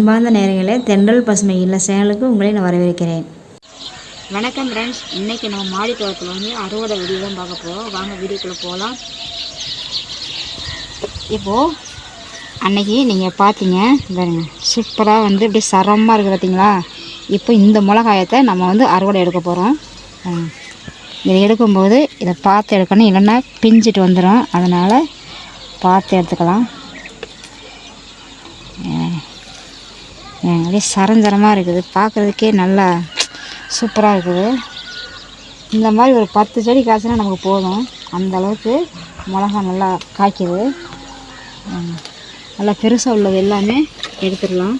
அன்பார்ந்த நேயர்களே, தென்றல் பசுமை இல்ல சேனலுக்கு உங்களை நான் வரவேற்கிறேன். வணக்கம் ஃப்ரெண்ட்ஸ். இன்றைக்கி நம்ம மாடி தோட்டத்தில் வந்து அறுவடை வீடியோ தான் பார்க்க போகிறோம். வாங்க வீடியோக்குள்ளே போகலாம். இப்போது அன்னைக்கு நீங்கள் பார்த்தீங்க பாருங்க, சூப்பராக வந்து இப்படி சரமாக இருக்குது பார்த்தீங்களா. இப்போ இந்த மிளகாயத்தை நம்ம வந்து அறுவடை எடுக்க போகிறோம். இதை எடுக்கும்போது இதை பார்த்து எடுக்கணும், இல்லைன்னா பிஞ்சிட்டு வந்துடும். அதனால் பார்த்து எடுத்துக்கலாம். அப்படியே சரஞ்சரமாக இருக்குது, பார்க்குறதுக்கே நல்லா சூப்பராக இருக்குது. இந்த மாதிரி ஒரு 10 செடி காய்ச்சினா நமக்கு போதும். அந்தளவுக்கு மிளகா நல்லா காய்க்குது. நல்லா பெருசாக உள்ளது எல்லாமே எடுத்துடலாம்.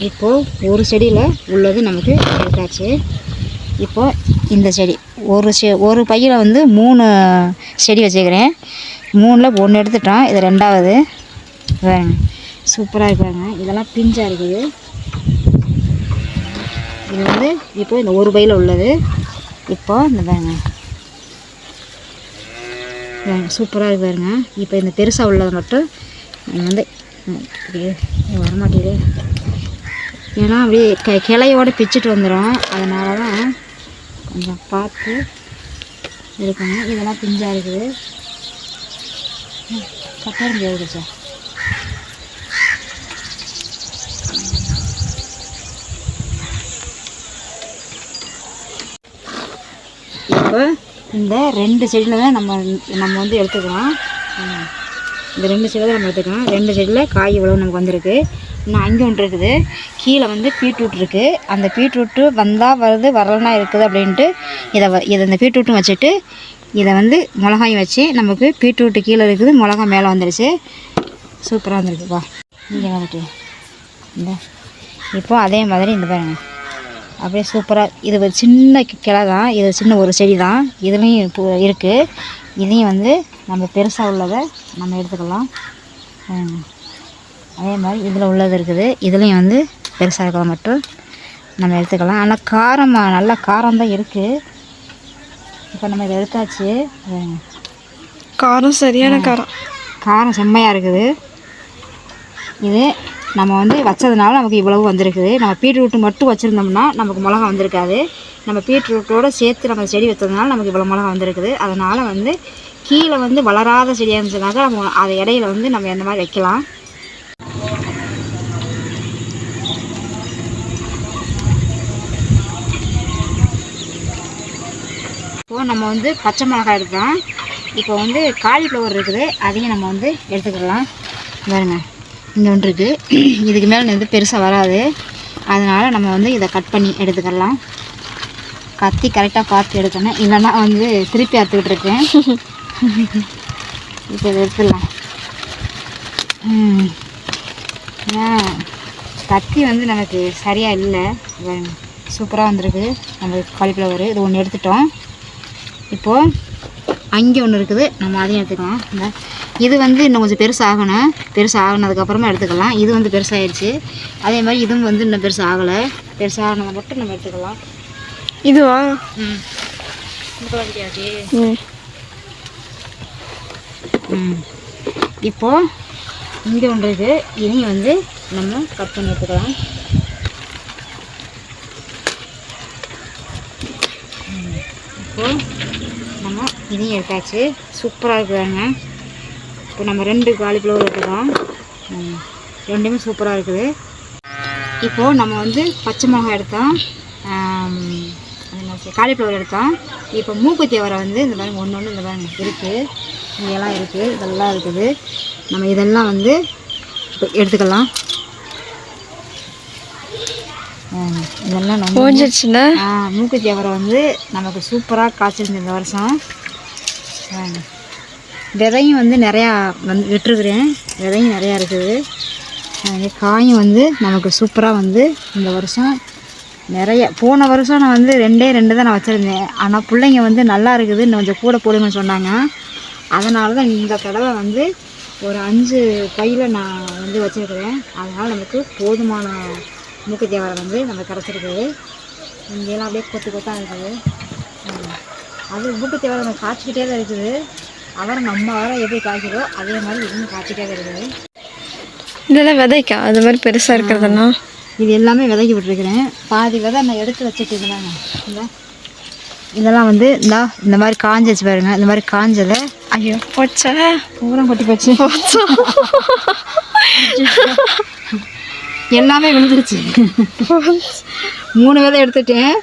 இப்போது ஒரு செடியில் உள்ளது நமக்கு எடுத்தாச்சு. இப்போது இந்த செடி ஒரு பையில் வந்து 3 செடி வச்சுக்கிறேன். 3ல் 1 எடுத்துட்டோம். இது 2வது. சூப்பராக இருக்காங்க. இதெல்லாம் பிஞ்சாக இருக்குது. இது வந்து இப்போ இந்த ஒரு பையில் உள்ளது. இப்போ இந்த பாருங்க, சூப்பராக இருக்கு பாருங்க. இப்போ இந்த பெருசாக உள்ளது மட்டும் வந்து வரமாட்டேங்குது, ஏன்னா அப்படியே கிளையோடு பிச்சுட்டு வந்துடும். அதனால தான் கொஞ்சம் பார்த்து இருக்கணும். இதெல்லாம் பிஞ்சாக இருக்குது. கட்டாயம் முடியாது சார். இப்போ இந்த 2 செடியில் தான் நம்ம வந்து எடுத்துக்கலாம். இந்த 2 செடியில் தான் நம்ம எடுத்துக்கலாம். 2 செடியில் காய் இவ்வளோ நமக்கு வந்திருக்கு. இன்னும் அங்கே ஒன்று இருக்குது. கீழே வந்து பீட்ரூட் இருக்குது. அந்த பீட்ரூட்டு வந்தால் வருது, வரலன்னா இருக்குது அப்படின்ட்டு இதை இந்த பீட்ரூட்டும் வச்சுட்டு இதை வந்து மிளகாயும் வச்சு நமக்கு பீட்ரூட்டு கீழே இருக்குது, மிளகா மேலே வந்துடுச்சு. சூப்பராக வந்துருக்குப்பா. இங்கே வந்துட்டு இந்த இப்போது அதே மாதிரி இந்த பாருங்க, அப்படியே சூப்பராக. இது ஒரு சின்ன கிளை தான், இது சின்ன ஒரு செடி தான். இதுலேயும் இப்போ இருக்குது. இதையும் வந்து நம்ம பெருசாக உள்ளதை நம்ம எடுத்துக்கலாம். அதே மாதிரி இதில் உள்ளது இருக்குது. இதுலேயும் வந்து பெருசாக இருக்கிறத மட்டும் நம்ம எடுத்துக்கலாம். ஆனால் காரமாக நல்லா காரம் தான் இருக்குது. இப்போ நம்ம இதை எடுத்தாச்சு. காரம் சரியான காரம் செம்மையாக இருக்குது. இது நம்ம வந்து வச்சதுனால நமக்கு இவ்வளவு வந்திருக்குது. நம்ம பீட்ரூட்டு மட்டும் வச்சுருந்தோம்னா நமக்கு மிளகா வந்திருக்காது. நம்ம பீட்ரூட்டோடு சேர்த்து நம்ம செடி வச்சதுனால நமக்கு இவ்வளோ மிளகா வந்திருக்குது. அதனால் வந்து கீழே வந்து வளராத செடியாக இருந்துச்சுனாக்கா நம்ம அதை இடையில வந்து நம்ம எந்த மாதிரி வைக்கலாம். இப்போது நம்ம வந்து பச்சை மிளகாய் எடுத்தோம். இப்போ வந்து காலிஃப்ளவர் இருக்குது, அதையும் நம்ம வந்து எடுத்துக்கலாம். பாருங்க, இங்கே ஒன்று இருக்குது. இதுக்கு மேலே வந்து பெருசாக வராது. அதனால் நம்ம வந்து இதை கட் பண்ணி எடுத்துக்கலாம். கத்தி கரெக்டாக பார்த்து எடுக்கணும், இல்லைன்னா வந்து திருப்பி அறுத்துக்கிட்டு இருக்கேன். இப்போ இதை எடுத்துடலாம். கத்தி வந்து நமக்கு சரியாக இல்லை. சூப்பராக வந்திருக்கு நம்ம காலிஃப்ளவர். இது ஒன்று எடுத்துட்டோம். இப்போது அங்கே ஒன்று இருக்குது, நம்ம அதையும் எடுத்துக்கலாம். இது வந்து இன்னும் கொஞ்சம் பெருசாகணும். பெருசாகினதுக்கப்புறமா எடுத்துக்கலாம். இது வந்து பெருசாகிடுச்சு. அதே மாதிரி இதுவும் வந்து இன்னும் பெருசாகலை. பெருசாகினதை மட்டும் நம்ம எடுத்துக்கலாம். இதுவா? இப்போது இங்கே ஒன்று இருக்குது. இதையும் வந்து நம்ம கட் பண்ணி எடுத்துக்கலாம். இப்போது நம்ம இதையும் எடுத்தாச்சு. சூப்பராக இருக்குதாங்க. இப்போ நம்ம 2 காலிஃப்ளவர் எடுத்துக்கலாம். 2மே சூப்பராக இருக்குது. இப்போது நம்ம வந்து பச்சை மிளகாய் எடுத்தோம், காலிஃப்ளவர் எடுத்தோம். இப்போ மூக்குத்தி அவரை வந்து இந்த மாதிரி ஒன்று இந்த மாதிரி இருக்குது. இங்கெல்லாம் இருக்குது, இதெல்லாம் இருக்குது. நம்ம இதெல்லாம் வந்து இப்போ எடுத்துக்கலாம். இதெல்லாம் நம்ம மூக்குத்தி அவரை வந்து நமக்கு சூப்பராக காய்ச்சிருந்த இந்த வருஷம். விதையும் வந்து நிறையா வந்து விட்டுருக்குறேன். விதையும் நிறையா இருக்குது. காயும் வந்து நமக்கு சூப்பராக வந்து இந்த வருஷம் நிறைய. போன வருஷம் நான் வந்து 2 தான் நான் வச்சுருந்தேன். ஆனால் பிள்ளைங்க வந்து நல்லா இருக்குது, இன்னும் கொஞ்சம் கூட போடுங்கன்னு சொன்னாங்க. அதனால தான் இந்த தடவை வந்து ஒரு 5 பையில் நான் வந்து வச்சுருக்கிறேன். அதனால் நமக்கு போதுமான மூக்குத்தி அவரை வந்து நம்ம கிடச்சிருக்குது. இங்கெல்லாம் அப்படியே கொத்தாக இருக்குது. அது மூக்குத்தி அவரை நம்ம காய்ச்சிக்கிட்டே தான் இருக்குது. அவரை நம்ம அவரை எப்படி காய்க்கிறோ அதே மாதிரி இதுவும் காய்ச்சிட்டே தான் இருக்குது. இதெல்லாம் விதைக்கா அது மாதிரி பெருசாக இருக்கிறதெல்லாம்? இது எல்லாமே விதைக்கி விட்டுருக்கிறேன். பாதி விதை நான் எடுத்து வச்சுட்டு இந்த இதெல்லாம் வந்து இந்த மாதிரி காஞ்சிச்சு பாருங்க. இந்த மாதிரி காஞ்சதை ஐயோ போச்சா, பூரா கொட்டி போச்சு. எல்லாமே விழுந்துருச்சு. 3 விதை எடுத்துட்டேன்.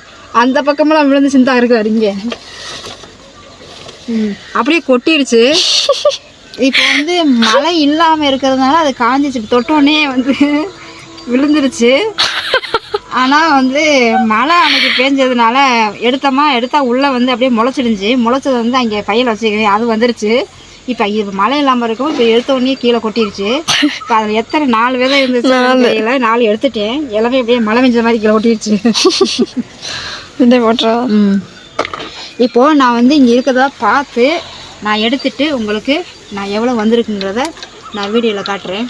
அந்த பக்கமெல்லாம் விழுந்து சிந்தா இருக்கு வரீங்க. அப்படியே கொட்டிடுச்சு. இப்போ வந்து மழை இல்லாமல் இருக்கிறதுனால அது காஞ்சிச்சு. தொட்டோடனே வந்து விழுந்துருச்சு. ஆனால் வந்து மழை அன்னைக்கு பேஞ்சதுனால எடுத்தா உள்ளே வந்து அப்படியே முளைச்சிருந்துச்சு. முளைச்சது வந்து அங்கே பையில் வச்சுக்கிறேன், அது வந்துருச்சு. இப்போ இது மழை இல்லாமல் இருக்கும். இப்போ எடுத்த உடனே கீழே கொட்டிருச்சு. இப்போ அதில் எத்தனை 4 விதை இருந்துச்சு, 4 எடுத்துட்டேன். எல்லாமே அப்படியே மழை பெஞ்ச மாதிரி கீழே கொட்டிருச்சு. போட்டுறா. இப்போது நான் வந்து இங்கே இருக்கிறதா பார்த்து நான் எடுத்துட்டு உங்களுக்கு நான் எவ்வளோ வந்திருக்குங்கிறத நான் வீடியோவில் காட்டுறேன்.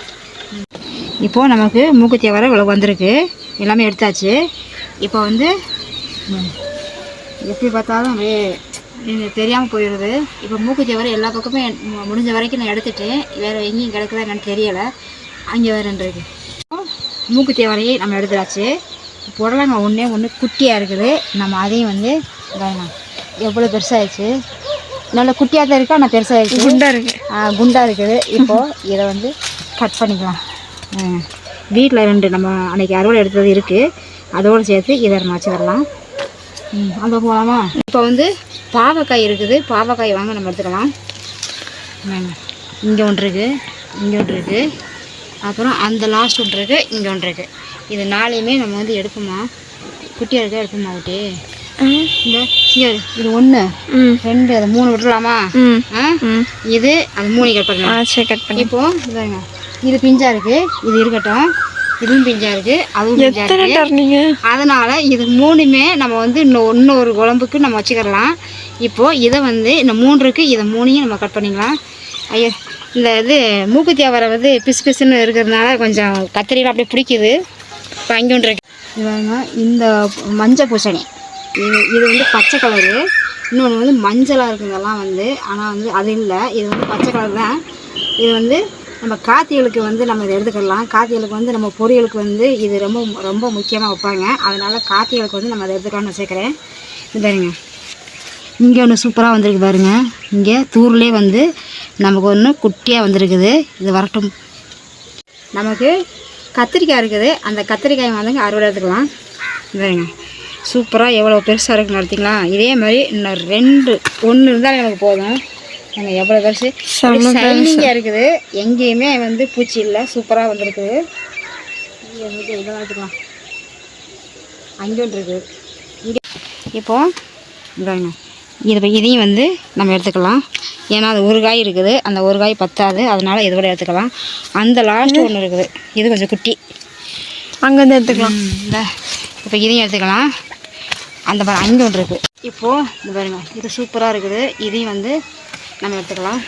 இப்போது நமக்கு மூக்குத்தி வர இவ்வளோ வந்திருக்கு. எல்லாமே எடுத்தாச்சு. இப்போ வந்து எப்படி பார்த்தாலும் அப்படியே தெரியாமல் போயிடுது. இப்போ மூக்குத்தி வர எல்லா பக்கமே முடிஞ்ச வரைக்கும் நான் எடுத்துட்டேன். வேறு எங்கேயும் கிடக்குதா என்னன்னு தெரியலை. அங்கே வேறுன்றது மூக்குத்தி வரையை நம்ம எடுத்துடாச்சு. புடலங்க ஒன்று குட்டியாக இருக்குது. நம்ம அதையும் வந்து எவ்வளோ பெருசாகிடுச்சு. நல்ல குட்டியாக தான் இருக்குது, ஆனால் பெருசாகிடுச்சு. குண்டாக இருக்குது. இப்போது இதை வந்து கட் பண்ணிக்கலாம். வீட்டில் 2 நம்ம அன்றைக்கி அறுவடை எடுத்தது இருக்குது. அதோடு சேர்த்து இதை நம்ம வச்சுக்கலாம். அங்கே போகலாமா? இப்போ வந்து பாவக்காய் இருக்குது. பாவக்காய் வாங்க நம்ம எடுத்துக்கலாம். இங்கே ஒன்று இருக்குது, இங்கே ஒன்று இருக்குது, அப்புறம் அந்த லாஸ்ட் ஒன்று இருக்குது, இங்கே ஒன்று இருக்குது. இது 4யுமே நம்ம வந்து எடுப்போமா? குட்டியாக இருக்கா எடுப்போமா? ஊட்டி இந்த இது 1 2 அது 3 விட்டுலாமா? இது அது 3 கட் பண்ணலாம். இப்போது இது பிஞ்சா இருக்குது, இது இருக்கட்டும். இதுவும் பிஞ்சா இருக்குது, அதுவும் பிஞ்சா இருக்குது. அதனால் இது 3மே நம்ம வந்து இன்னொரு குழம்புக்கு நம்ம வச்சுக்கலாம். இப்போது இதை வந்து இந்த 3 இருக்குது, இதை 3யும் நம்ம கட் பண்ணிக்கலாம். ஐயோ, இந்த இது மூக்குத்தி அவரை வந்து பிசுன்னு இருக்கிறதுனால கொஞ்சம் கத்திரியில் அப்படியே பிடிக்குது. இப்போ அங்கே ஒன்று இருக்கு. இது இந்த மஞ்சள் பூசணி, இது வந்து பச்சை கலரு. இன்னொன்று வந்து மஞ்சளாக இருக்குங்கெல்லாம் வந்து, ஆனால் வந்து அது இல்லை, இது வந்து பச்சை கலர் தான். இது வந்து நம்ம காத்திகளுக்கு வந்து நம்ம இதை எடுத்துக்கலாம். காத்திகளுக்கு வந்து நம்ம பொரியலுக்கு வந்து இது ரொம்ப ரொம்ப முக்கியமாக வைப்பாங்க. அதனால் காத்திகளுக்கு வந்து நம்ம அதை எடுத்துக்கலாம்னு சேர்க்குறேன். இது பாருங்க, இங்கே ஒன்று சூப்பராக வந்திருக்கு பாருங்க. இங்கே தூர்லேயே வந்து நமக்கு ஒன்று குட்டியாக வந்திருக்குது. இது வரட்டும். நமக்கு கத்திரிக்காய் இருக்குது. அந்த கத்திரிக்காய் வந்து அறுவடை எடுத்துக்கலாம். பாருங்க சூப்பராக எவ்வளோ பெருசாக இருக்குன்னு பார்த்தீங்களா? இதே மாதிரி இன்னும் 1 இருந்தாலும் எனக்கு போதும். நாங்கள் எவ்வளோ பெருசு ஷைனிங்காக இருக்குது. எங்கேயுமே வந்து பூச்சி இல்லை, சூப்பராக வந்திருக்குது. இதெல்லாம் எடுத்துக்கலாம். அங்கே ஒன்று இருக்குது. இப்போது இதையும் வந்து நம்ம எடுத்துக்கலாம். ஏன்னா அது ஒரு காய் இருக்குது, அந்த ஒரு காய் பத்தாது. அதனால் இதோட எடுத்துக்கலாம். அந்த லாஸ்ட்டு ஒன்று இருக்குது, இது கொஞ்சம் குட்டி, அங்கேருந்து எடுத்துக்கலாம். இந்த இப்போ இதையும் எடுத்துக்கலாம். அந்த அங்கே ஒன்று இருக்குது. இப்போது இந்த பாருங்க, இது சூப்பராக இருக்குது. இதையும் வந்து நம்ம எடுத்துக்கலாம்.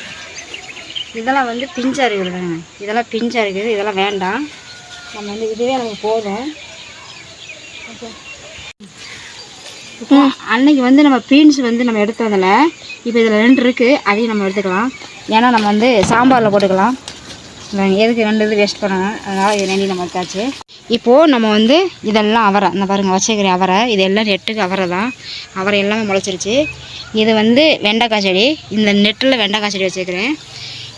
இதெல்லாம் வந்து பிஞ்சாக இருக்குது பாருங்க, இதெல்லாம் பிஞ்சாக இருக்குது. இதெல்லாம் வேண்டாம், நம்ம வந்து இதுவே நமக்கு போதும். இப்போ அன்னைக்கு வந்து நம்ம பீன்ஸ் வந்து நம்ம எடுத்ததில் இப்போ இதில் 2 இருக்குது, அதையும் நம்ம எடுத்துக்கலாம். ஏன்னா நம்ம வந்து சாம்பாரில் போட்டுக்கலாம். எதுக்கு 2 இது வேஸ்ட் பண்ணணும், அதனால் இது 2 நம்ம எடுத்தாச்சு. இப்போது நம்ம வந்து இதெல்லாம் அவரை, இந்த பாருங்கள் வச்சுக்கிற அவரை, இது எல்லாம் நெட்டுக்கு அவரை தான். அவரை எல்லாமே முளைச்சிருச்சு. இது வந்து வெண்டைக்காய் செடி. இந்த நெட்டில் வெண்டைக்காய் செடி வச்சுக்கிறேன்.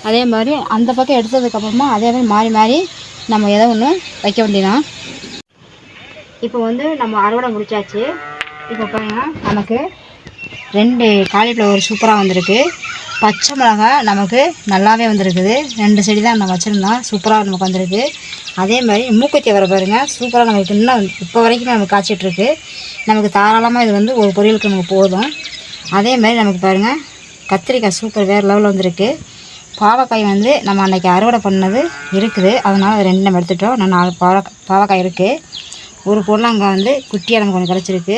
அதே மாதிரி அந்த பக்கம் எடுத்ததுக்கப்புறமா அதே மாதிரி மாறி மாறி நம்ம எதோ ஒன்று வைக்க வேண்டியதான். இப்போ வந்து நம்ம அறுவடை முடிச்சாச்சு. இப்போ பாருங்க, நமக்கு 2 காலிஃப்ளவர் சூப்பராக வந்திருக்கு. பச்சை மிளகா நமக்கு நல்லாவே வந்திருக்குது. 2 செடி தான் நம்ம வச்சுருந்தோம், சூப்பராக நமக்கு வந்திருக்கு. அதே மாதிரி மூக்குத்தி வர பாருங்கள், சூப்பராக நமக்கு இன்னும் இப்போ வரைக்கும் நமக்கு காய்ச்சிட்ருக்கு. நமக்கு தாராளமாக இது வந்து ஒரு பொரியலுக்கு நமக்கு போதும். அதே மாதிரி நமக்கு பாருங்கள் கத்திரிக்காய் சூப்பர் வேறு லெவலில் வந்திருக்கு. பாவக்காய் வந்து நம்ம அன்றைக்கி அறுவடை பண்ணது இருக்குது, அதனால் அது 2 நம்ம எடுத்துட்டோம். நான் 4 பாவக்காய் இருக்குது. ஒரு பொருளாங்காய் வந்து குட்டியாக நமக்கு கொஞ்சம் கிடச்சிருக்கு.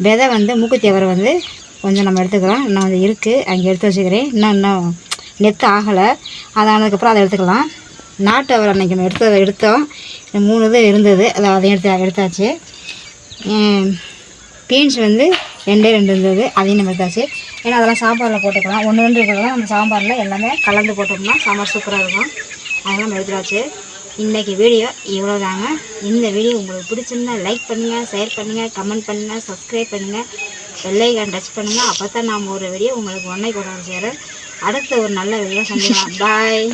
விதை வந்து மூக்குத்தி அவரை வந்து கொஞ்சம் நம்ம எடுத்துக்கிறோம். இன்னும் அது இருக்குது, அங்கே எடுத்து வச்சுக்கிறேன். இன்னும் நெத்து ஆகலை, அது ஆனதுக்கப்புறம் அதை எடுத்துக்கலாம். நாட்டு அவரை அன்றைக்கி நம்ம எடுத்தோம். 3 இது இருந்தது, அதையும் எடுத்தாச்சு. பீன்ஸ் வந்து 2 இருந்தது, அதையும் நம்ம எடுத்தாச்சு. ஏன்னா அதெல்லாம் சாம்பாரில் போட்டுக்கலாம். 1 2 இருக்கிறதெல்லாம் நம்ம சாம்பாரில் எல்லாமே கலந்து போட்டோம்னா சாம்பார் சூப்பராக இருக்கும். அதெல்லாம் நம்ம எடுத்துடாச்சு. இன்றைக்கி வீடியோ இவ்வளோ தாங்க. இந்த வீடியோ உங்களுக்கு பிடிச்சிருந்தா லைக் பண்ணுங்கள், ஷேர் பண்ணுங்கள், கமெண்ட் பண்ணுங்கள், சப்ஸ்கிரைப் பண்ணுங்கள், பெல் ஐகான் டச் பண்ணுங்கள். அப்போ தான் நாம் ஒரு வீடியோ உங்களுக்கு ஒன்றை கொண்டு வந்து சேர. அடுத்த ஒரு நல்ல வீடியோ சந்திக்கலாம். பாய்.